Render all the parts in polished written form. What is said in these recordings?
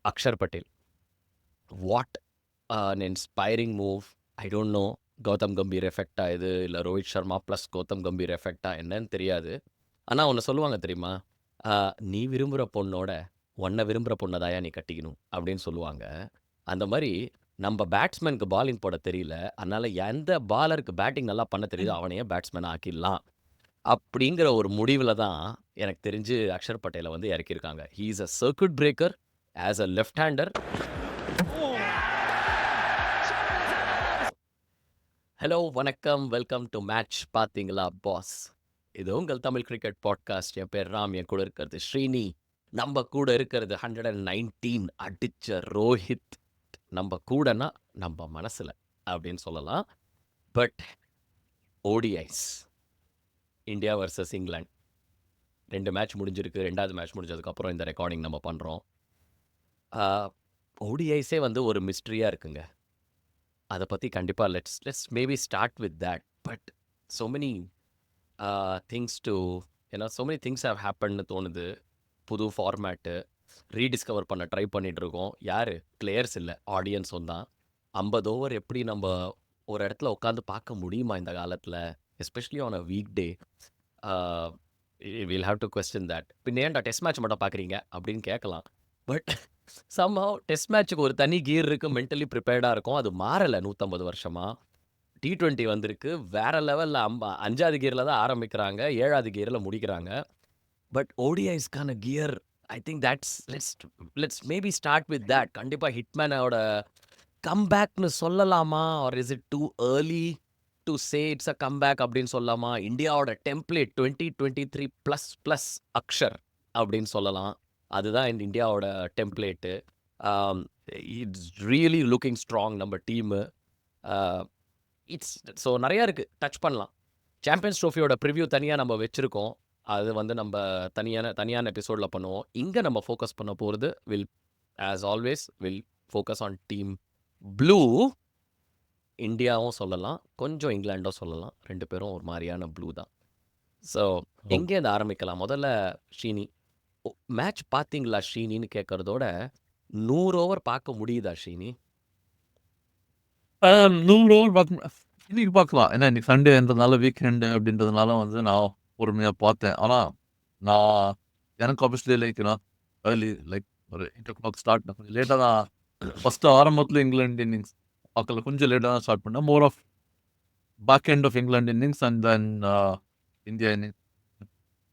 Axar Patel. What an inspiring move. I don't know Gautam Gambhir எஃபெக்ட்டா இது, இல்ல ரோஹித் சர்மா ப்ளஸ் கௌதம் கம்பீர் எஃபெக்ட்டா என்னன்னு தெரியாது. ஆனா ஒண்ணு சொல்லுவாங்க தெரியுமா? அ "நீ விரும்புற பொண்ணோட, உன்ன விரும்புற பொண்ண தான்யா நீ கட்டிக்கணும்" அப்படின்னு சொல்லுவாங்க. அந்த மாரி நம்ப பேட்ஸ்மேனுக்கு பாலிங் போட தெரியல. அதனால எந்த பாலருக்கு பேட்டிங் நல்லா பண்ண தெரியுதோ அவனையே பேட்ஸ்மேனா ஆக்கிடலாம். அப்படிங்கிற ஒரு முடிவுல தான் எனக்கு தெரிஞ்சு அக்ஷர் பட்டேல வந்து இறக்கியிருக்காங்க. He is a circuit breaker as a left hander. Hello, வணக்கம், வெல்கம் டு மேட்ச் பாத்தீங்களா பாஸ். இது உங்கள் தமிழ் கிரிக்கெட் பாட்காஸ்ட். என் பேர் ராம், என் கூட இருக்கிறது ஸ்ரீனி. நம்ம கூட இருக்கிறது 119 அடிச்ச ரோஹித். நம்ம கூடனா நம்ம மனசுல அப்படின்னு சொல்லலாம். But ODIs, India versus England 2 match முடிஞ்சிருக்கு. 2வது மேட்ச் முடிஞ்சதுக்கப்புறம் இந்த ரெக்கார்டிங் நம்ம பண்ணுறோம். ஓடிஐஸே வந்து ஒரு மிஸ்ட்ரியாக இருக்குங்க. அதை பற்றி கண்டிப்பாக let's let's maybe start with that. But so many things to so many things have happenedன்னு தோணுது. புது ஃபார்மேட்டு ரீடிஸ்கவர் பண்ண ட்ரை பண்ணிட்டு இருக்கோம். யாரு? பிளேயர்ஸ் இல்ல, ஆடியன்ஸும் தான். 50 ஓவர் எப்படி நம்ம ஒரு இடத்துல உட்காந்து பார்க்க முடியுமா இந்த காலத்துல? Especially on a week day. Will have to question that. பின்ன ஏன்டா டெஸ்ட் மேட்ச் மட்டும் பார்க்குறீங்க அப்படின்னு கேட்கலாம். பட் somehow டெஸ்ட் மேட்ச்சுக்கு ஒரு தனி கியர் இருக்கு. மென்டலி ப்ரிப்பேர்டாக இருக்கும். அது மாறல 150 வருஷமா. T20 வந்திருக்கு. வேற லெவல்ல 5வது கியர்ல தான் ஆரம்பிக்கிறாங்க. 7வது கியர்ல முடிக்கிறாங்க. பட் ஓடிஐஸ்க்கான gear, I think that's let's maybe start with that. கண்டிப்பா ஹிட்மேனோட கம்பேக்னு சொல்லலாமா? Or is it too early to say it's a comeback அப்படின்னு சொல்லலாமா? இந்தியாவோட டெம்ப்ளேட் 2023 ப்ளஸ் ப்ளஸ் அக்ஷர் அப்படின்னு சொல்லலாம். அதுதான் இந்த இந்தியாவோட template. It's really looking strong நம்ம டீமு. இட்ஸ் ஸோ நிறையா இருக்குது, டச் பண்ணலாம். சாம்பியன்ஸ் ட்ரோஃபியோட ப்ரிவ்யூ தனியாக நம்ம வச்சுருக்கோம். அது வந்து நம்ம தனியான எபிசோடில் பண்ணுவோம். இங்கே நம்ம ஃபோக்கஸ் பண்ண போகிறது as always will focus on team blue. இந்தியாவும் சொல்லலாம், கொஞ்சம் இங்கிலாண்டும் சொல்லலாம். 2 பேரும் ஒரு மாதிரியான ப்ளூ தான். ஸோ எங்கேருந்து ஆரம்பிக்கலாம்? முதல்ல ஷீனி, மேட்ச் பார்த்தீங்களா ஷீனின்னு கேட்குறதோட 100 ஓவர் பார்க்க முடியுதா ஷீனி? 100 ஓவர் இன்னைக்கு பார்க்கலாம். ஏன்னா இன்னைக்கு சண்டேன்றதுனால வீக்கெண்டு அப்படின்றதுனால வந்து நான் பொறுமையாக பார்த்தேன். ஆனால் நான் எனக்கு ஆப்வியஸ்லி லைக் ஏர்லி லைக் ஒரு 8 o'clock ஸ்டார்ட். நான் கொஞ்சம் லேட்டாக தான் ஃபஸ்ட்டு ஆரம்பத்தில் இங்கிலாந்து இன்னிங்ஸ் பார்க்கல. கொஞ்சம் லேட்டாக தான் ஸ்டார்ட் பண்ணேன். More of back end of England innings and then India innings.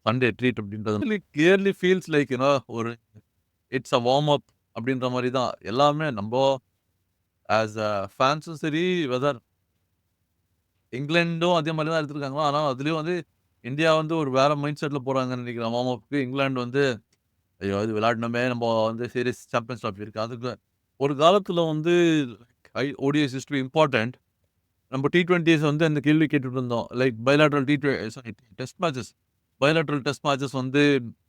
Sunday treat அப்படின்றது கிளியர்லி ஃபீல்ஸ் லைக் ஒரு இட்ஸ் அ வார்ம் அப் அப்படின்ற மாதிரி தான் எல்லாமே. நம்ம ஆஸ் அ ஃபேன்ஸும் சரி, வெதர் இங்கிலாண்டும் அதே மாதிரி தான் எடுத்துருக்காங்க. ஆனால் அதுலேயும் வந்து இந்தியா வந்து ஒரு வேற மைண்ட் செட்டில் போகிறாங்கன்னு நினைக்கிறேன். வார்ம் அப்புக்கு இங்கிலாந்து வந்து ஐயோ இது விளையாடணுமே, நம்ம வந்து சீரியஸ் சாம்பியன்ஸ் ட்ராஃபி இருக்குது. அதுக்கு ஒரு காலத்தில் வந்து ஓடிஎஸ் இஸ் டு இம்பார்ட்டன்ட். நம்ம T20s வந்து அந்த கேள்வி கேட்டுட்டு இருந்தோம். Like bilateral test matches, bilateral test matches வந்து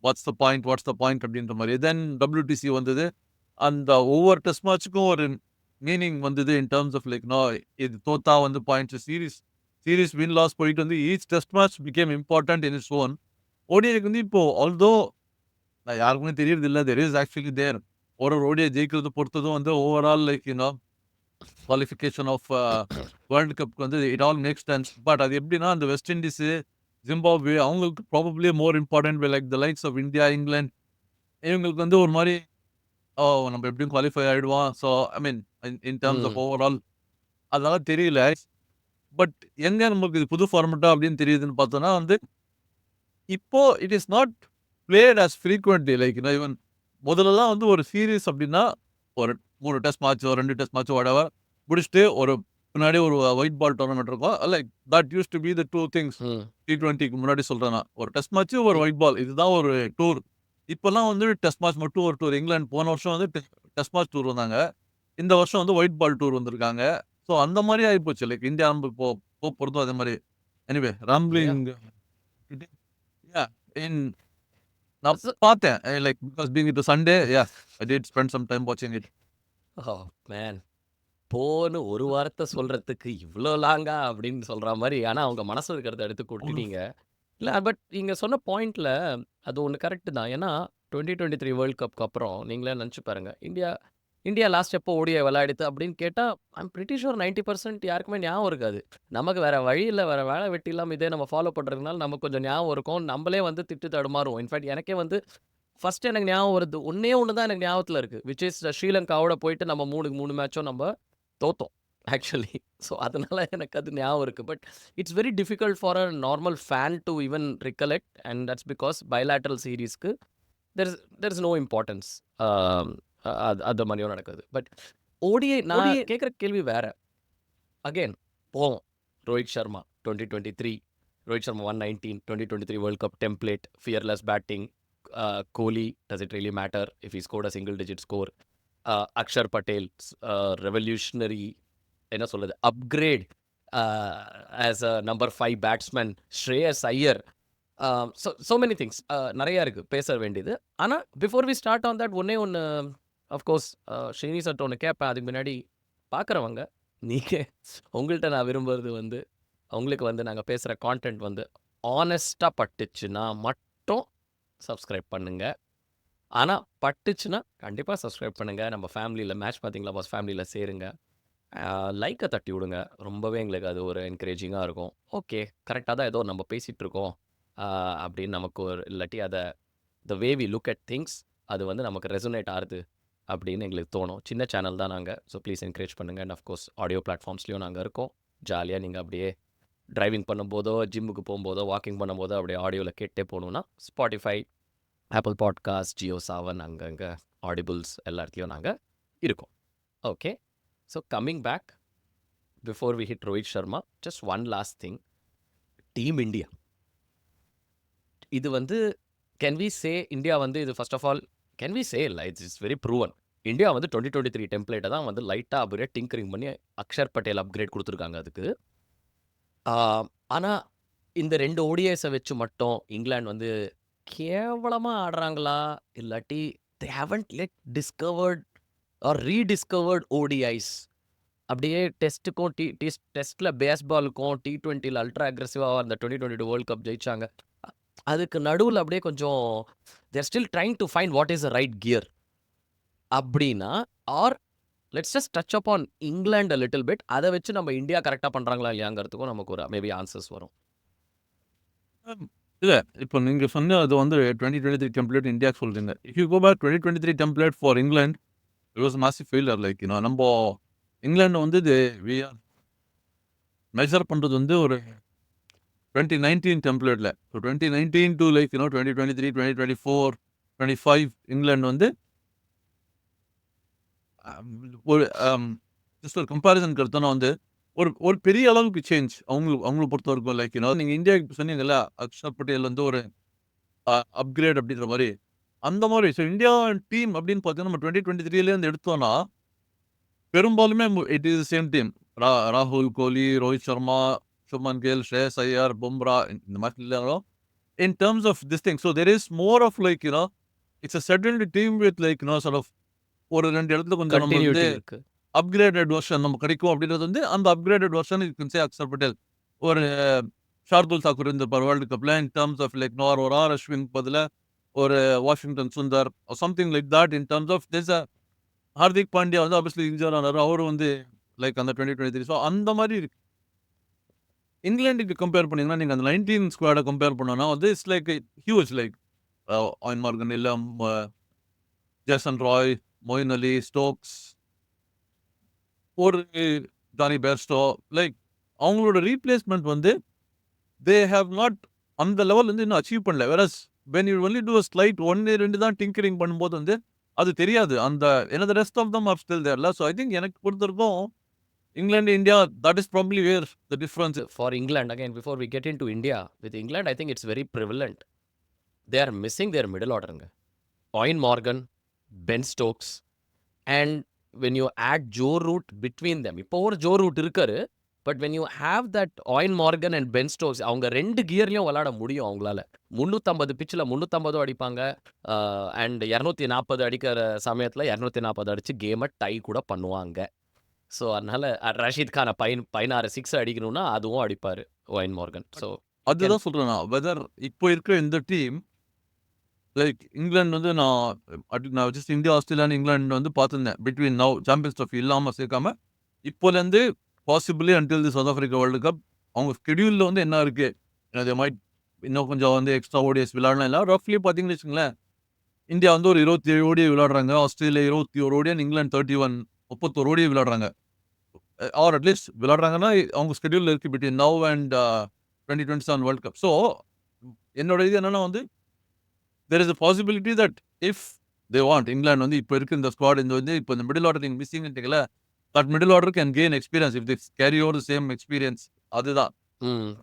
வாட்ஸ் த பாயிண்ட் அப்படின்ற மாதிரி. தென் WTC வந்தது. அந்த ஒவ்வொரு டெஸ்ட் மேட்ச்சுக்கும் ஒரு மீனிங் வந்தது இன் டர்ம்ஸ் ஆஃப் லைக் இது தோத்தா வந்து பாயிண்ட்ஸ், சீரிஸ் வின் லாஸ் போயிட்டு வந்து each test match became important in its own. ஓடிஐக்கு வந்து இப்போ ஆல்தோ நான் யாருக்குமே தெரியறது இல்லை, தெர் இஸ் ஆக்சுவலி தேர். ஒரு ஓடிஐ ஜெயிக்கிறது பொறுத்ததும் வந்து overall like qualification of world கப்க்கு வந்து it all makes sense. But அது எப்படின்னா அந்த வெஸ்ட் இண்டீஸு, ஜிம்பாப்வே அவங்களுக்கு probably more important like the likes of India, England. இவங்களுக்கு வந்து ஒரு மாதிரி நம்ம எப்படியும் குவாலிஃபை ஆகிடுவோம். So I mean in terms of overall அதனால தெரியல. பட் எங்க நமக்கு இது புது ஃபார்மெட்டா அப்படின்னு தெரியுதுன்னு பார்த்தோம்னா வந்து இப்போ it is not played as frequently like even முதல்லலாம் வந்து ஒரு சீரீஸ் அப்படின்னா ஒரு 3 டெஸ்ட் மேட்சோ 2 டெஸ்ட் மேட்சோ whatever முடிச்சுட்டு ஒரு முன்னாடி ஒரு ஒயிட் பால் டோர்னமெண்ட் இருக்கும். Like that used to be the two things. T20க்கு முன்னாடி சொல்றேன் நான், ஒரு டெஸ்ட் மேட்ச் ஒரு ஒயிட் பால், இதுதான் ஒரு டூர். இப்போல்லாம் வந்து டெஸ்ட் மேட்ச் மட்டும் ஒரு டூர். இங்கிலாந்து போன வருஷம் வந்து டெஸ்ட் மேட்ச் டூர் வந்தாங்க. இந்த வருஷம் வந்து ஒயிட் பால் டூர் வந்திருக்காங்க. ஸோ அந்த மாதிரி ஆகிப்போச்சு. லைக் இந்தியா நம்ம இப்போ போகிறதும் அதே மாதிரி. எனிவே ராம்லிங் நான் பார்த்தேன். Like because being it Sunday, I did spend some time வாட்சிங் இட். ஓ மேன், போன்னு ஒரு வார்த்தை சொல்றதுக்கு இவ்வளோ லாங்கா அப்படின்னு சொல்ற மாதிரி. ஆனா அவங்க மனசுல இருக்கிறத எடுத்து கொட்டிட்டீங்க. இல்ல, பட் நீங்க சொன்ன பாயிண்ட்ல அது ஒண்ணு கரெக்ட் தான். ஏன்னா 2023 வேர்ல்ட் கப்க்கு அப்புறம் நீங்களே நினச்சி பாருங்க. இந்தியா இந்தியா லாஸ்ட் எப்போ ஓடிஐ விளையாடித்து அப்படின்னு கேட்டா, ஐம் பிரிட்டி ஷூர் 90% யாருக்குமே ஞாபகம் இருக்காது. நமக்கு வேற வழி இல்ல. வேற வேலை வெட்டி இல்லாம இதே நம்ம ஃபாலோ பண்றதுனால நமக்கு கொஞ்சம் ஞாபகம் இருக்கும். நம்மளே வந்து திட்டு தடுமாறுவோம். இன்ஃபாக்ட் எனக்கே வந்து ஃபர்ஸ்ட் எனக்கு ஞாபகம் வருது. ஒண்ணே ஒண்ணு தான் எனக்கு ஞாபகத்துல இருக்கு. விச் இஸ் ஸ்ரீலங்காவோட போயிட்டு நம்ம 3 மேட்சும் நம்ம தோத்தோம். ஆக்சுவலி. ஸோ அதனால எனக்கு அது ஞாபகம் இருக்கு. But it's very difficult for a normal fan to even recollect and that's because bilateral சீரிஸ்க்கு தேர் இஸ் நோ இம்பார்ட்டன்ஸ். அது மாதிரியும் நடக்குது. பட் ஓடிஐ நான் கேட்குற கேள்வி வேற. அகைன் போவோம். Rohit Sharma 2023 Rohit Sharma 119 2023 world cup template fearless batting. Kohli does it really matter if he scored a single digit score. Axar Patel revolutionary என்ன சொல்றது upgrade as a number 5 batsman. Shreyas Iyer. So many things நிறையா இருக்குது பேச வேண்டியது. ஆனால் before we start on that ஒன்றே ஒன்று அஃப்கோர்ஸ் ஸ்ரீனி சட்ட ஒன்று கேட்பேன். அதுக்கு முன்னாடி பார்க்குறவங்க நீங்கள் உங்கள்கிட்ட நான் விரும்புறது வந்து உங்களுக்கு வந்து நாங்கள் பேசுகிற கான்டென்ட் வந்து ஆனஸ்ட்டாக பட்டுச்சுன்னா மட்டும் சப்ஸ்கிரைப் பண்ணுங்கள். ஆனால் பட்டுச்சுன்னா கண்டிப்பாக சப்ஸ்கிரைப் பண்ணுங்கள். நம்ம ஃபேமிலியில் மேட்ச் பார்த்தீங்களா பாஸ் ஃபேமிலியில் சேருங்க. லைக்கை தட்டி விடுங்க. ரொம்பவே எங்களுக்கு அது ஒரு என்கரேஜிங்காக இருக்கும். ஓகே கரெக்டாக தான் ஏதோ நம்ம பேசிகிட்டு இருக்கோம் அப்படின்னு நமக்கு ஒரு இல்லாட்டி அதை the way we look at things அது வந்து நமக்கு ரெசனேட் ஆகுது அப்படின்னு எங்களுக்கு தோணும். சின்ன சேனல் தான் நாங்கள். ஸோ ப்ளீஸ் என்கரேஜ் பண்ணுங்கள். அண்ட் அஃப்கோர்ஸ் ஆடியோ பிளாட்ஃபார்ம்ஸ்லையும் நாங்கள் இருக்கோம். ஜாலியாக நீங்கள் அப்படியே டிரைவிங் பண்ணும்போதோ ஜிம்முக்கு போகும்போதோ வாக்கிங் பண்ணும்போதோ அப்படியே ஆடியோவில் கேட்டே போகணுன்னா Spotify, Apple podcast, Jio Saavn அங்கங்கே ஆடிபிள்ஸ் எல்லா இடத்துலையும் நாங்கள் இருக்கோம். Okay so coming back before we hit Rohit Sharma just one last thing. Team India இது வந்து கேன் வி சே இந்தியா வந்து இது first of all can we say இல்லை இட்ஸ் வெரி ப்ரூவன். இந்தியா வந்து 2023 டெம்ப்ளேட்டை தான் வந்து லைட்டாக அப்கிரேட் டிங்கரிங் பண்ணி அக்ஷர் பட்டேல் அப்கிரேட் கொடுத்துருக்காங்க அதுக்கு. ஆனால் இந்த 2 ஓடிஐஸை வச்சு மட்டும் இங்கிலாந்து வந்து கேவலமாக ஆடுறாங்களா இல்லாட்டி they haven't let discovered or rediscovered ODIs. அப்படியே டெஸ்ட்டுக்கும் டெஸ்ட்டில் பேஸ்பாலுக்கும் T20யில் அல்ட்ரா அக்ரெசிவாக அந்த 2022 வேர்ல்ட் கப் ஜெயிச்சாங்க. அதுக்கு நடுவில் அப்படியே கொஞ்சம் there still trying to find what is the right gear அப்படின்னா or let's just touch up on England a little bit. அதை வச்சு நம்ம இந்தியா கரெக்டாக பண்ணுறாங்களா இல்லையாங்கிறதுக்கும் நமக்கு ஒரு மேபி ஆன்சர்ஸ் வரும். இல்லை இப்போ நீங்கள் சொன்ன அது வந்து 2023 டெம்ப்ளேட் இந்தியாவுக்கு சொல்கிறீங்க. If you go back 2023 template for England it was massive failure. Like நம்ம இங்கிலாந்து வந்து வி ஆர் மெஷர் பண்ணுறது வந்து ஒரு 2019 டெம்ப்ளேட்டில். ஸோ 2019 டு லைக் 2023 2024 25 இங்கிலாந்து வந்து ஒரு ஜஸ்ட் ஒரு கம்பேரிசனுக்கு எடுத்தோன்னா வந்து ஒரு பெரிய அளவுக்கு சேஞ்ச் அவங்களை பொறுத்த வரைக்கும். லைக் நீங்கள் இந்தியாவுக்கு சொன்னீங்கல்ல அக்ஷர் பட்டேல் வந்து ஒரு அப்கிரேட் அப்படின்ற மாதிரி அந்த மாதிரி. ஸோ இந்தியா டீம் அப்படின்னு பார்த்தீங்கன்னா நம்ம 2023 எடுத்தோன்னா பெரும்பாலுமே இட் இஸ் சேம் டீம். ராகுல், கோலி, ரோஹித் சர்மா, சுமன் கில், ஸ்ரேயஸ் ஐயர், பும்ரா இந்த மாதிரி இல்லைனாலும் in terms of this thing. So there is more of like it's a settled team with like sort of ஒரு 2 இடத்துல கொஞ்சம் நம்ம வந்து இருக்கு. அப்கிரேடட் வெர்ஷன் நம்ம கிடைக்கும் அப்படின்றது வந்து அந்த upgraded version you can say Akshar Patel. ஒரு ஷார்துல் தாக்கூர் இந்த வேர்ல்டு கப்ல in terms of like nor Ashwin பதில ஒரு Washington Sundar something like that. In terms of this Hardik Pandya வந்து ஆப்வியஸ்லி இன்ஜூர் ஆனார். அவரும் வந்து லைக் அந்த 2023. ஸோ அந்த மாதிரி இருக்கு. இங்கிலாந்துக்கு கம்பேர் பண்ணீங்கன்னா நீங்கள் அந்த 19 ஸ்குவாடை கம்பேர் பண்ணோன்னா வந்து it's like huge. Like Eoin Morgan இல்லம், Jason Roy, Moeen Ali, Stokes, ஒரு ஜானி பேர்ஸ்டோ, லைக் அவங்களோட ரீப்ளேஸ்மெண்ட் வந்து தே ஹேவ் நாட் அந்த லெவல் வந்து இன்னும் அச்சீவ் பண்ணல. Whereas when you only do slight 1-2 தான் டிங்கரிங் பண்ணும்போது வந்து அது தெரியாது. அந்த ஏன்னா rest of them are still தேர்ல. ஸோ ஐ திங்க் எனக்கு பொறுத்தவரைக்கும் England, India, that is probably where the difference is. For England, again, before we get into India, with England, I think it's very prevalent. They are missing their middle order. Owen Morgan, Ben Stokes, and when you add Joe Root between them, இப்போ ஒரு Joe Root இருக்காரு, but when you have that Owen Morgan and Ben Stokes, அவங்க 2 கியர்லையும் விளையாட முடியும் அவங்களால. 350 பிச்சில் 350 அடிப்பாங்க and 240 அடிக்கிற சமயத்தில் 240 அடித்து கேமை டை கூட பண்ணுவாங்க. ஸோ அதனால ரஷீத் கானை 16 6 அடிக்கணும்னா அதுவும் அடிப்பார் ஒயின் மார்கன். ஸோ அதுதான் சொல்றேன் நான். வெதர் இப்போ இருக்கிற இந்த டீம் லைக் இங்கிலாந்து வந்து நான் ஜஸ்ட் இந்தியா, ஆஸ்திரேலியா, இங்கிலாந்து வந்து பார்த்துருந்தேன். பிட்வீன் நவ் சாம்பியன்ஸ் ட்ராஃபி இல்லாம சேர்க்காம, இப்போலேருந்து possibly until the South Africa World Cup அவங்க ஸ்கெட்யூல்ல வந்து என்ன இருக்கு? தே மைட் இன்னும் கொஞ்சம் வந்து எக்ஸ்ட்ரா ஓடிஎஸ் விளையாடலாம். இல்ல ரஃப்லி பார்த்தீங்கன்னு வச்சுக்கங்களேன், இந்தியா வந்து ஒரு 27 ஓடிஐ விளையாடுறாங்க. ஆஸ்திரேலியா 21 ஓடிஐ, இங்கிலாந்து 31 ஓடிஐ விளையாடுறாங்க. ஆர் அட்லீஸ்ட் விளையாடுறாங்கன்னா, அவங்க ஸ்கெட்யூல்ல இருக்கு between now and 2027 world cup. So என்னோட இது என்னன்னா வந்து there is a possibility that if they want England வந்து இப்ப இருக்கு இந்த ஸ்குவாட் இந்த வந்து இப்ப இந்த மிடில் ஆர்டர் நீங்க மிஸ்ஸிங்ன்றீங்கல்ல, that middle order can gain experience if they carry over the same experience. அதுதான்.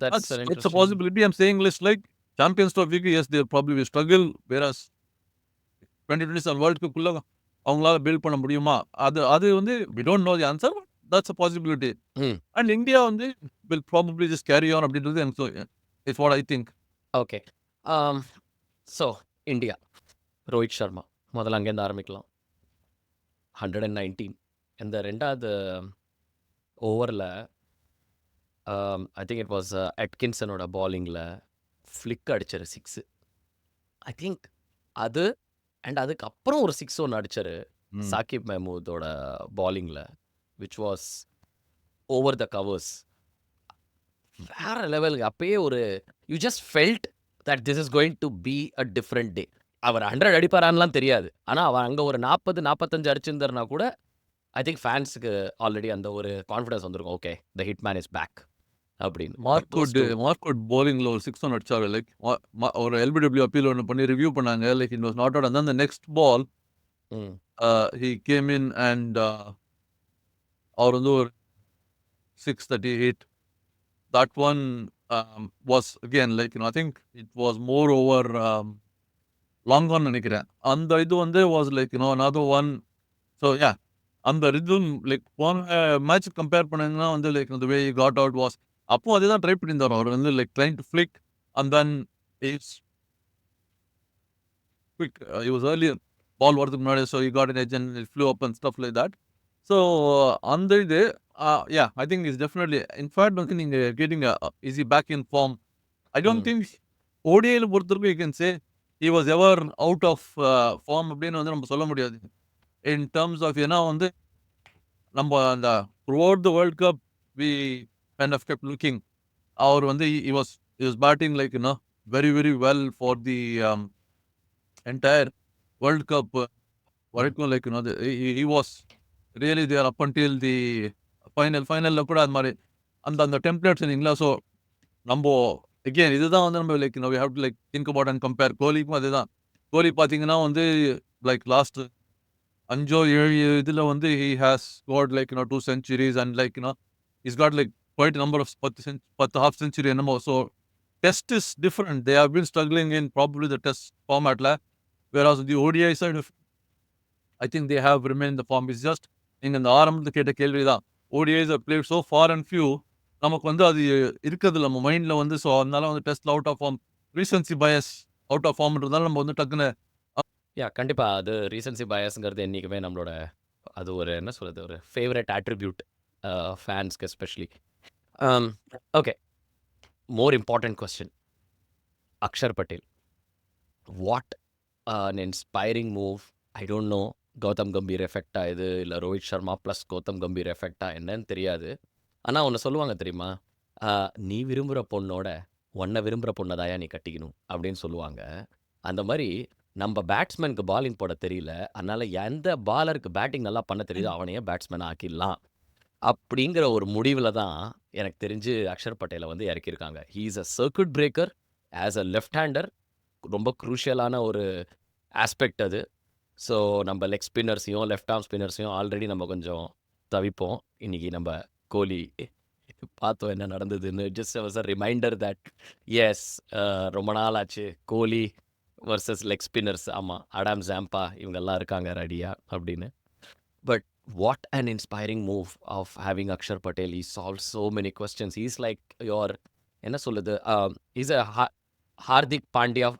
That's an That's a interesting. possibility. I'm saying less like Champions Trophy, yes, they probably will struggle. Whereas 2027 World Cup குள்ள அவங்களால build பண்ண முடியுமா? அது அது வந்து we don't know the answer. But that's a possibility. ம். And India வந்து will probably just carry on அப்படின்றது எனக்கு is what I think. Okay. So India Rohit Sharma முதல்ல அங்கேருந்து ஆரம்பிக்கலாம். 119 இந்த 2வது ஓவரில் ஐ திங்க் இட் வாஸ் அட்கின்சனோட பாலிங்கில் ஃப்ளிக் அடிச்சார் 6. ஐ திங்க் அது அண்ட் அதுக்கப்புறம் ஒரு 6 ஒன்று அடிச்சார் ம். சாகிப் மெஹமூதோட பாலிங்கில் which was over the covers. வேற லெவலுக்கு அப்பயே ஒரு you just felt that this is going to be a different day. அவர் 100 அடிப்பாரான்லாம் தெரியாது. ஆனால் அவர் அங்கே ஒரு 40-45 அடிச்சிருந்தாருனா கூட ஐ திங்க் ஃபேன்ஸுக்கு ஆல்ரெடி அந்த ஒரு கான்ஃபிடன்ஸ் வந்திருக்கும். Okay the hit man is back அப்படின்னு. மார்க்வுட் bowlingல ஒரு 6 ஒன் அடிச்சாரு. லைக் ஒரு எல்பிடபிள்யூ அப்பீல் ஒன்று பண்ணி ரிவ்யூ பண்ணாங்க. Like it was not out. And then the next ball he came in and அவர் வந்து ஒரு 6 that he hit. That one was again like I think it was more over long on நினைக்கிறேன். அந்த இது வந்து was like another one. So yeah, அந்த rhythm like போன match compare பண்ணீங்கன்னா வந்து like the way he got out was அப்போ அதுதான் ட்ரை பண்ணியிருந்தார். அவர் வந்து like trying to flick and then he's quick. He was earlier ball வரதுக்கு முன்னாடி, so he got an edge and it flew up and stuff like that. So அந்த இது yeah, I think it's definitely in fact வந்து நீங்க கேட்டீங்க is he back in form? I don't think ODIல பொறுத்தவரைக்கும் you can say he was ever out of form அப்படின்னு வந்து நம்ம சொல்ல முடியாது. In terms of ஏன்னா வந்து நம்ம அந்த throughout the World Cup we kind of kept looking. அவர் வந்து he was batting like very very well for the entire World Cup வரைக்கும் like he was really there up until the ஃபைனல்ல கூட அது மாதிரி அந்த டெம்ப்ளேட்ஸ் இல்லைங்களா. ஸோ நம்ம again இதுதான் வந்து நம்ம like we have to like think about and compare. கோலிக்கும் அதுதான். கோலி பார்த்தீங்கன்னா வந்து லைக் லாஸ்ட் 5-7 இதில் வந்து he has scored like 2 centuries and like he's got like quite a number of 10 half century என்னமோ. So test is different. They have been struggling in probably the test formatல, whereas the ODI side of I think they have remained the form. Is just நீங்க இந்த ஆரம்பத்தில் கேட்ட கேள்விதான். ODIs are played so far and few. நமக்கு வந்து அது இருக்குது நம்ம மைண்டில் வந்து. ஸோ அதனால வந்து டெஸ்ட்ல out of form recency bias out of ஃபார்ம்ன்றதால நம்ம வந்து டக்குன்னு யா கண்டிப்பாக அது ரீசன்சி பயஸ்ங்கிறது என்றைக்குமே நம்மளோட அது ஒரு என்ன சொல்கிறது ஒரு ஃபேவரட் ஆட்ரிபியூட் ஃபேன்ஸ்க்கு especially. Okay, more important question. Akshar Patel, what an inspiring move. I don't know Gautam Gambhir எஃபெக்டா இது இல்லை ரோஹித் சர்மா ப்ளஸ் கௌதம் கம்பீர் எஃபெக்டா என்னன்னு தெரியாது. ஆனால் ஒன்று சொல்லுவாங்க தெரியுமா, நீ விரும்புகிற பொண்ணோட உன்னை விரும்புகிற பொண்ணை தாயா நீ கட்டிக்கணும் அப்படின்னு சொல்லுவாங்க. அந்த மாதிரி நம்ம பேட்ஸ்மேனுக்கு பாலிங் போட தெரியல, அதனால் எந்த பாலருக்கு பேட்டிங் நல்லா பண்ண தெரியுதோ அவனையே பேட்ஸ்மேன் ஆக்கிடலாம் அப்படிங்கிற ஒரு முடிவில் தான் எனக்கு தெரிஞ்சு அக்ஷர் பட்டேலை வந்து இறக்கியிருக்காங்க. He is a circuit breaker as a left hander. ரொம்ப குரூஷியலான ஒரு ஆஸ்பெக்ட் அது. ஸோ நம்ம லெக் ஸ்பின்னர்ஸையும் லெஃப்ட் ஆர்ம் ஸ்பின்னர்ஸையும் ஆல்ரெடி நம்ம கொஞ்சம் தவிப்போம். இன்றைக்கி நம்ம கோலி பார்த்தோம் என்ன நடந்ததுன்னு. Just was a reminder that எஸ் ரொம்ப நாள் ஆச்சு கோலி வர்சஸ் லெக் ஸ்பின்னர்ஸ். ஆமாம், அடாம் ஜாம்பா இவங்கெல்லாம் இருக்காங்க ரெடியா அப்படின்னு. But what an inspiring move of having Akshar Patel. He solve so many questions. Is like your என்ன சொல்லுது, is a Hardik Pandya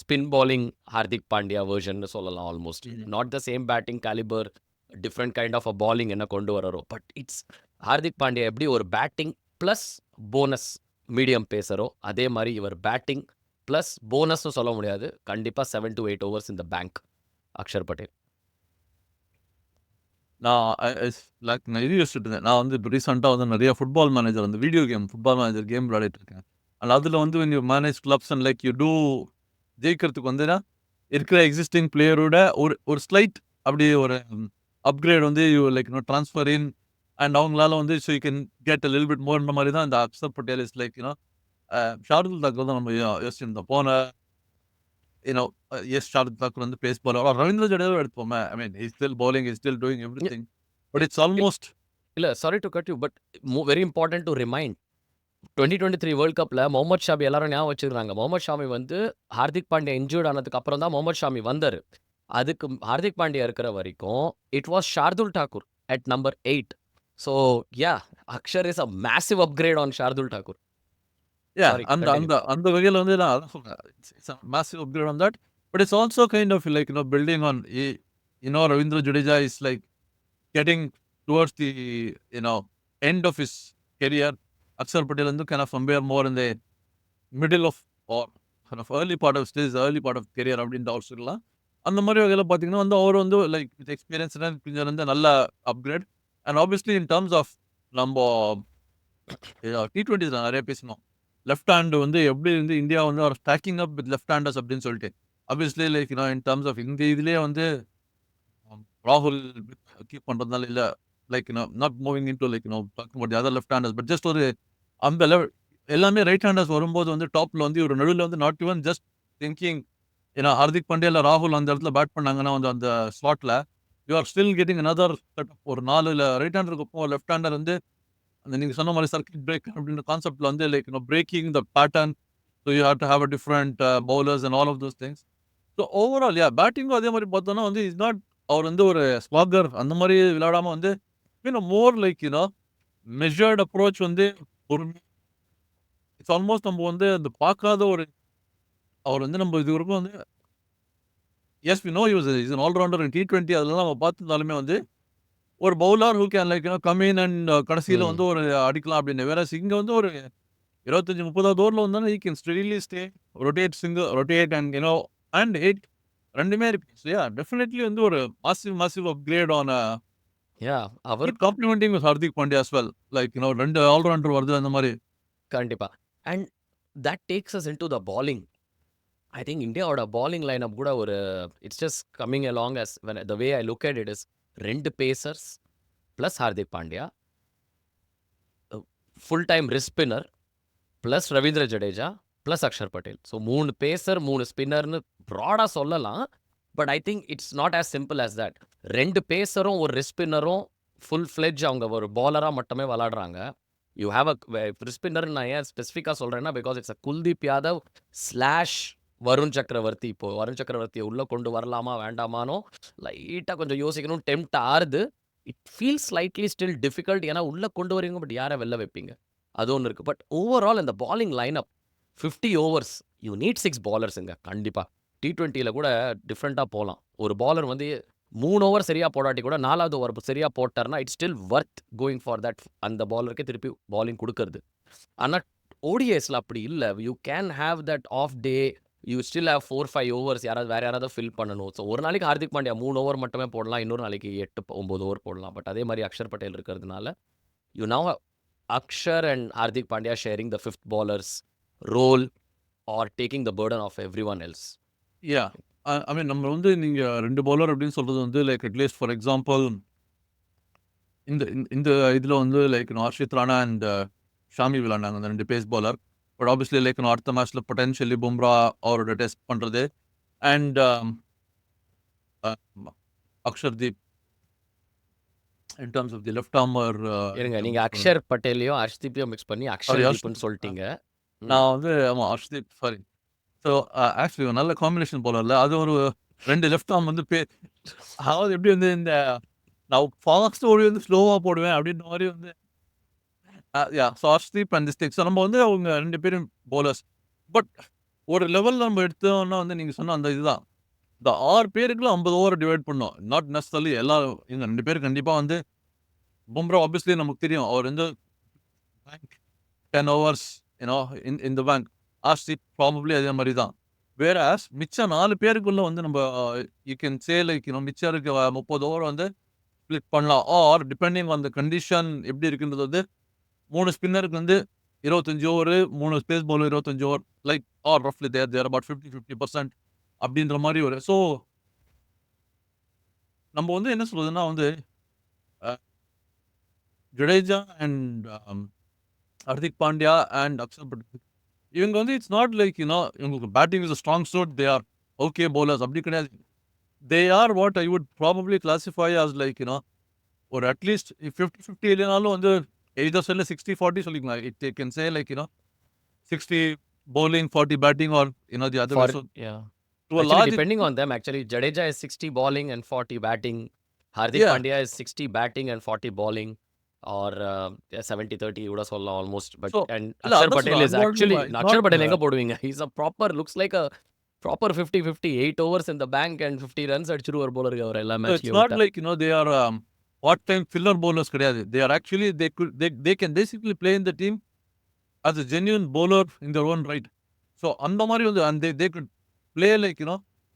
spin bowling Hardik Pandya version சொல்லலாம். Almost not the same batting calibre, different kind of a bowling என்ன கொண்டு வராரோ. But it's Hardik Pandya எப்படி ஒரு batting plus bonus medium பேசரோ அதே மாதிரி இவர் பேட்டிங் ப்ளஸ் போனஸ்னு சொல்ல முடியாது. கண்டிப்பா 7 to 8 overs in the bank Axar Patel. நான் நான் இது யோசிச்சுட்டு இருந்தேன். நான் வந்து இப்போ ரீசெண்டா வந்து நிறைய ஃபுட்பால் மேனேஜர் அந்த video game football manager game விளையாடிட்டு இருக்கேன். அண்ட் அதுல வந்து when you manage clubs and like you do ஜெயிக்கிறதுக்கு வந்துனா இருக்கிற எக்ஸிஸ்டிங் பிளேயரோட ஒரு ஸ்லைட் அப்படி ஒரு அப்கிரேட் வந்து you like transfer in and அவங்களால வந்து so you can get lil bit மோர்ன்ற மாதிரி தான் இந்த அக்ஷர் பட்டேல் இஸ் லைக் ஷார்துல் தாக்கூர் தான் நம்ம யோசிச்சிருந்தோம். போன எஸ் ஷார்துல் தாக்கூர் வந்து பேஸ் பாலர் ரவீந்திர ஜடேஜா எடுப்போமே. I mean is still bowling, is still doing everything. But it's almost இல்ல sorry to cut you but very important to remind 2023 world கப்ல முகமது ஷாமி எல்லாரும் ஞாபகம் வச்சுக்கிறாங்க. முகமது ஷாமி வந்து ஹார்திக் பாண்டியா இன்ஜூர்ட் ஆனதுக்கு அப்புறம் தான் முகமது ஷாமி வந்தாரு. அதுக்கு ஹார்திக் பாண்டியா இருக்கிற வரைக்கும் it was Shardul Thakur at number 8. So yeah Axar is a massive upgrade on Shardul Thakur. Sorry அந்த கண்டினியூ. அந்த அந்த வகையில வந்து நான் அதான் சொல்றேன். It's a massive upgrade on that. But it's also kind of like building on Ravindra Jadeja is like getting towards the end of his career. Akshar Patel வந்து kind of somewhere more in the middle of or kind of early part of stage, early part of career அப்படின்ற அவர் சொல்லலாம். அந்த மாதிரி வகையில் பார்த்தீங்கன்னா வந்து அவர் வந்து like with experience கொஞ்சம் வந்து நல்ல upgrade. And obviously in terms of நம்ம T20 நிறைய பேசணும். லெஃப்ட் ஹேண்ட் வந்து எப்படி வந்து இந்தியா வந்து ஒரு stacking up with left handers அப்படின்னு சொல்லிட்டு obviously like in terms of இந்த இதுலேயே வந்து ராகுல் கீப் பண்ணுறதுனால இல்லை like not moving in to like talking about other left handers but just ஒரு அந்த லெவல் எல்லாமே ரைட் ஹேண்டர்ஸ் வரும்போது வந்து டாப்ல வந்து ஒரு நடுவில் வந்து not even just thinking Hardik Pandya இல்லை ராகுல் அந்த இடத்துல பேட் பண்ணாங்கன்னா வந்து அந்த ஸ்லாட்ல you are still getting another set of ஒரு 4 ரைட் ஹேண்டருக்கு லெஃப்ட் ஹேண்டர் வந்து அந்த நீங்க சொன்ன மாதிரி சர்க்கிட் பிரேக் அப்படின்ற கான்செப்ட்ல வந்து like breaking the pattern. So you have to have a different bowlers and all of those things. So overall பேட்டிங்கும் அதே மாதிரி பார்த்தோன்னா வந்து இஸ் நாட் அவர் வந்து ஒரு ஸ்வாகர் அந்த மாதிரி விளையாடாம வந்து மோர் லைக் மெஷர்ட் அப்ரோச் வந்து ஒரு இட்ஸ் ஆல்மோஸ்ட் நம்ம வந்து அந்த பார்க்காத ஒரு அவர் வந்து நம்ம இது வரைக்கும் வந்து as we know use is an allrounder in T20 அதெல்லாம் நம்ம பார்த்துருந்தாலுமே வந்து ஒரு bowler who can like come in and கடைசியில் வந்து ஒரு அடிக்கலாம் அப்படின்னு வேற இங்க வந்து ஒரு 25-30 ஓவரில் வந்தாலும் he can steadily stay rotate and and hit ரெண்டுமே இருக்கு. ஸோ டெஃபினெட்லி வந்து ஒரு மாசிவ் அப்கிரேட் ஆன் யா அவர் complimenting with Hardik Pandya as well. Like ரெண்டு ஆல்ரவுண்டர் வருது அந்த மாதிரி. கண்டிப்பா. And that takes us into the bowling. I think இந்தியாவோட பாலிங் லைனப் கூட ஒரு it's just coming along as the way I look at it is 2 pacers plus Hardik Pandya, full time wrist spinner plus Ravindra Jadeja plus Axar Patel. So 3 pacer 3 ஸ்பின்னர்னு ப்ராடாக சொல்லலாம். But I think it's not as simple as that. 2 பேசரும் ஒரு wrist ஸ்பின்னரும் full fledge அவங்க ஒரு பாலராக மட்டுமே விளாடுறாங்க. You have a wrist spinner நான் ஏன் ஸ்பெசிஃபிக்காக சொல்கிறேன்னா because it's a Kuldeep Yadav slash Varun சக்கரவர்த்தி. இப்போ வருண் சக்கரவர்த்தியை உள்ளே கொண்டு வரலாமா வேண்டாமானோ லைட்டாக கொஞ்சம் யோசிக்கணும் டெம்ப்ட் ஆறுது. It feels slightly still difficult. ஏன்னா உள்ளே கொண்டு வரீங்க பட் யாரை வெளில வைப்பீங்க அது ஒன்று இருக்குது. பட் ஓவரால் இந்த பாலிங் லைனப் 50 ஓவர்ஸ் யூ நீட் 6 பாலர்ஸுங்க கண்டிப்பாக. T20 கூட டிஃப்ரெண்ட்டாக போகலாம். ஒரு பாலர் வந்து 3 ஓவர் சரியாக போடாட்டி கூட 4வது ஓவர் சரியாக போட்டார்னா it's still worth going for that அந்த பாலருக்கே திருப்பி பாலிங் கொடுக்கறது. ஆனால் ஓடிஎஸ்ல அப்படி இல்லை. You can have that off day. You still have 4-5 overs வேற யாராவது ஃபில் பண்ணணும். ஸோ ஒரு நாளைக்கு ஹார்திக் பாண்டியா 3 ஓவர் மட்டுமே போடலாம். இன்னொரு நாளைக்கு 8-9 ஓவர் போடலாம். பட் அதே மாதிரி அக்ஷர் பட்டேல் இருக்கிறதுனால you now Akshar and Hardik Pandya sharing the 5th bowlers role are taking the burden of everyone else. I mean நம்ம வந்து நீங்க 2 பவுலர் அப்படின்னு சொல்றது வந்து லைக் அட்லீஸ்ட் ஃபார் எக்ஸாம்பிள் இந்த இதுல வந்து லைக் ஹர்ஷித் ராணா அண்ட் ஷாமி விளையாண்டாங்க அந்த 2 pace bowler. But obviously like அடுத்த மேட்ச்ல பொட்டன்ஷியலி பும்ரா அவரோட டெஸ்ட் பண்றது and Akashdeep in terms of the left armer. இருங்க நீங்க அக்ஷர் பட்டேலையும் ஹர்ஷ்தீப்பையும் மிக்ஸ் பண்ணி அக்ஷர்தீப்னு சொல்லிட்டீங்க. நான் வந்து ஆமா ஹர்ஷ்தீப் சாரி. ஸோ ஆக்சுவலி ஒரு நல்ல காம்பினேஷன் போலர்ல அது ஒரு 2 லெஃப்ட் ஆர்ம் வந்து அதாவது எப்படி வந்து இந்த நான் ஃபாஸ்ட் ஓடி வந்து ஸ்லோவாக போடுவேன் அப்படின்ற மாதிரி வந்து so Harshdeep and this so நம்ம வந்து அவங்க 2 பேரும் பவுலர்ஸ். பட் ஒரு லெவலில் நம்ம எடுத்தோம்னா வந்து நீங்கள் சொன்ன அந்த இதுதான் இந்த 6 பேருக்குள்ள 50 ஓவர் டிவைட் பண்ணோம். நாட் நெசசரி எல்லாரும் இந்த 2 பேர் கண்டிப்பாக வந்து பும்ரா ஆப்வியஸ்லி நமக்கு தெரியும் அவர் வந்து 10 overs in the bank. Arshdeep probably அதே மாரி தான். வேறாஸ் மிச்ச 4 பேருக்குள்ள வந்து நம்ப யூ கேன் சே லைக் மிச்சம் இருக்க 30 ஓவர் வந்து ஸ்ப்ளிட் பண்ணலாம். Or depending on the condition எப்படி இருக்குன்றது வந்து 3 ஸ்பின்னருக்கு வந்து 25 over, 3 pace bowler 25 over. Like or ரஃப்லி தேர் அபௌட் 50% அப்படின்ற மாரி ஒரு நம்ம வந்து என்ன சொல்றதுன்னா வந்து அ ஜடேஜா அண்ட் ஹர்திக் பாண்டியா அண்ட் அக்ஷர் பட்டேல் இவங்க வந்து இட்ஸ் நாட் லைக் இவங்களுக்கு batting is a strong suit. They are okay bowlers அப்படி கிடையாது. They are what I would probably classify as like ஒரு அட்லீஸ்ட் 50-50 இல்லைனாலும் வந்து எய்தர் சைட்ல 60-40 சொல்லிக்கலாம். It can say like 60 bowling, 40 batting or the other way. For So yeah. to a Actually, large depending extent, on them, actually, Jadeja is 60 bowling and 40 batting. Hardik yeah. Pandya is 60 batting and 40 bowling. Or 70-30 கூட சொல்லலாம் almost. But So and இல்ல Akshar அதான் Patel சொல்றேன். is Unbelievable. actually It's Akshar not Patel எங்க போடுவீங்க? He's a proper looks like a proper 50-50 8 overs in the bank and 50 runs அடிச்சிருவார் போல இருக்கு அவர் எல்லா it's மேட்ச்லயும் not விட்டா. like they are part-time filler bowlers கிடையாது. They are actually they can basically play in the team as a genuine bowler in their own right. So அந்த மாதிரி வந்து and they could play like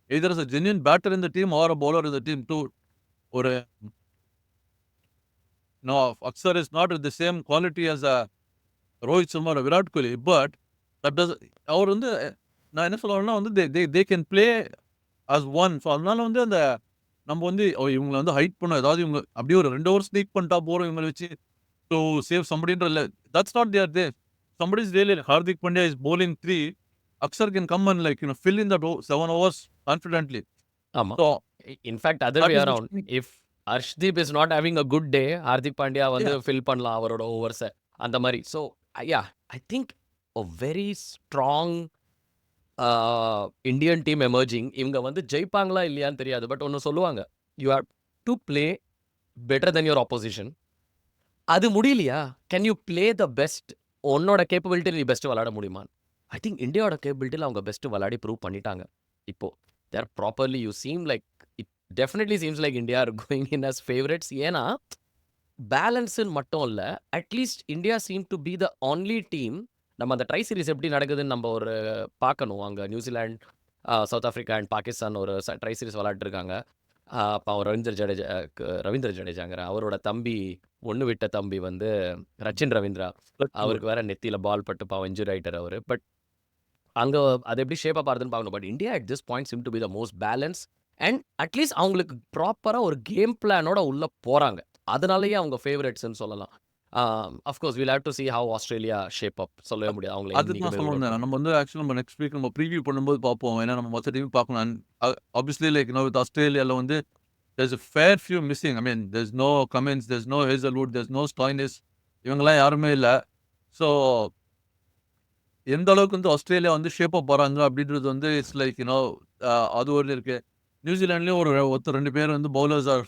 either as a genuine batter in the team or a bowler in the team too. ஒரு Akshar is not at the same quality as Rohit Sharma or Virat Kohli. But that does அவர் வந்து நான் என்ன சொல்ல வரேன்னா வந்து they can play as one. So அதனால வந்து அந்த நம்ம வந்து இவங்களை வந்து ஹைட் பண்ண ஏதாவது இவங்க அப்படியே ஒரு 2 ஓவர் ஸ்னீக் பண்ணிட்டா போறோம் இவங்களை வச்சு டு சேவ் சம்படின்ற இல்லை. That's not there they somebody is really Hardik Pandya is bowling 3. Axar can come and like fill in that 7 overs confidently. ஆமா. So In fact, other that way is the around. thing. If Arshdeep is not having a good day, Hardik Pandya வந்து Yeah. Fill பண்ணலாம் அவரோட ஓவர்ஸை அந்த மாதிரி. So yeah I think a very strong Indian team emerging. இவங்க வந்து ஜெயிப்பாங்களா இல்லையான்னு தெரியாது. But ஒன்று சொல்லுவாங்க, you have to play better then your opposition. அது முடியலையா, can you play the best? உன்னோட கேப்பபிலிட்டியில் நீ பெஸ்ட்டு விளாட முடியுமா? ஐ திங்க் இந்தியாவோட கேப்பபிலிட்டியில் அவங்க பெஸ்ட்டு விளாடி ப்ரூவ் பண்ணிட்டாங்க. இப்போ there properly you seem like it definitely seems like India are going in as favourites. ஏன்னா பேலன்ஸுன்னு மட்டும் இல்லை, at least India seem to be the only team. நம்ம அந்த ட்ரை சீரிஸ் எப்படி நடக்குதுன்னு நம்ம ஒரு பார்க்கணும். அங்கே New Zealand, south Africa and Pakistan ஒரு ட்ரை சீரிஸ் விளாட்ருக்காங்க. அப்போ அவர் ரவீந்திர ஜடேஜாங்கிற அவரோட தம்பி, ஒன்று விட்ட தம்பி வந்து ரச்சின் ரவீந்திரா. அவருக்கு வேற நெத்தியில் பால் பட்டு பாவம் இன்ஜுரி ஆகிட்டார் அவர். பட் அங்கே அது எப்படி ஷேப்பாக பாருதுன்னு பார்க்கணும். But India at this point seem to be the most balance and at least அவங்களுக்கு ப்ராப்பராக ஒரு கேம் பிளானோட உள்ளே போகிறாங்க. அதனாலேயே அவங்க ஃபேவரட்ஸ்ன்னு சொல்லலாம். Of course will have to see how Australia shape up. சொல்லவே முடியாது அவங்கள அது இன்னைக்கு நான் போய் சொல்ல விளையாட வந்தேன். நம்ம வந்து ஆக்சுவலி நம்ம நெக்ஸ்ட் வீக் நம்ம ப்ரீவியூ பண்ணும்போது பார்ப்போம். ஏன்னா நம்ம மொத்த டீம் பார்க்கணும். ஆப்வியஸ்லி லைக் வித் ஆஸ்திரேலியாவில் வந்து there's a fair few missing. I mean, there's no Cummins, there's no Hazelwood, there's no Stoinis. இவங்கெல்லாம் யாருமே இல்லை. ஸோ எந்த அளவுக்கு வந்து ஆஸ்திரேலியா வந்து ஷேப் அப் போகிறாங்க அப்படின்றது வந்து இட்ஸ் லைக் அது ஒரு இருக்கு. நியூசிலாண்ட்லேயும் ஒருத்தர் 2 பேர் வந்து பவுலர்ஸ் ஆர்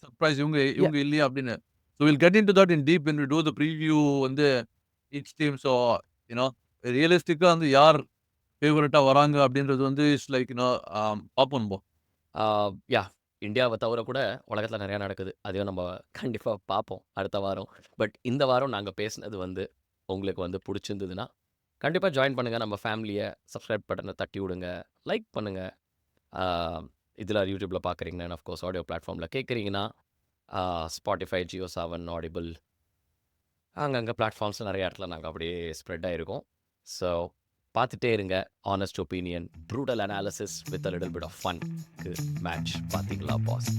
சர்ப்ரைஸ் இவங்க Yeah. இல்லையா அப்படின்னு. So will get in to that in deep when we do the preview வந்து ஈச் டீம். ஸோ ரியலிஸ்டிக்காக வந்து யார் ஃபேவரட்டாக வராங்க அப்படின்றது வந்து இட்ஸ் லைக் பார்ப்போம் நம்ம. யா இந்தியாவை தவிர கூட உலகத்தில் நிறையா நடக்குது. அதையும் நம்ம கண்டிப்பாக பார்ப்போம் அடுத்த வாரம். பட் இந்த வாரம் நாங்கள் பேசினது வந்து உங்களுக்கு வந்து பிடிச்சிருந்ததுன்னா கண்டிப்பாக ஜாயின் பண்ணுங்கள். நம்ம ஃபேமிலியை சப்ஸ்கிரைப் பட்டனை தட்டி விடுங்க, லைக் பண்ணுங்கள். இதில் யூடியூப்பில் பார்க்குறீங்கன்னா அஃப்கோர்ஸ் ஆடியோ பிளாட்ஃபார்மில் கேட்குறீங்கன்னா ஸ்பாட்டிஃபை, ஜியோ சாவன், ஆடிபிள் அங்கங்கே பிளாட்ஃபார்ம்ஸ் நிறைய இடத்துல நாங்கள் அப்படியே ஸ்ப்ரெட் ஆகிருக்கோம். ஸோ பார்த்துட்டே இருங்க. Honest opinion, brutal analysis with a little bit of fun. Match பார்த்தீங்களா பாஸ்?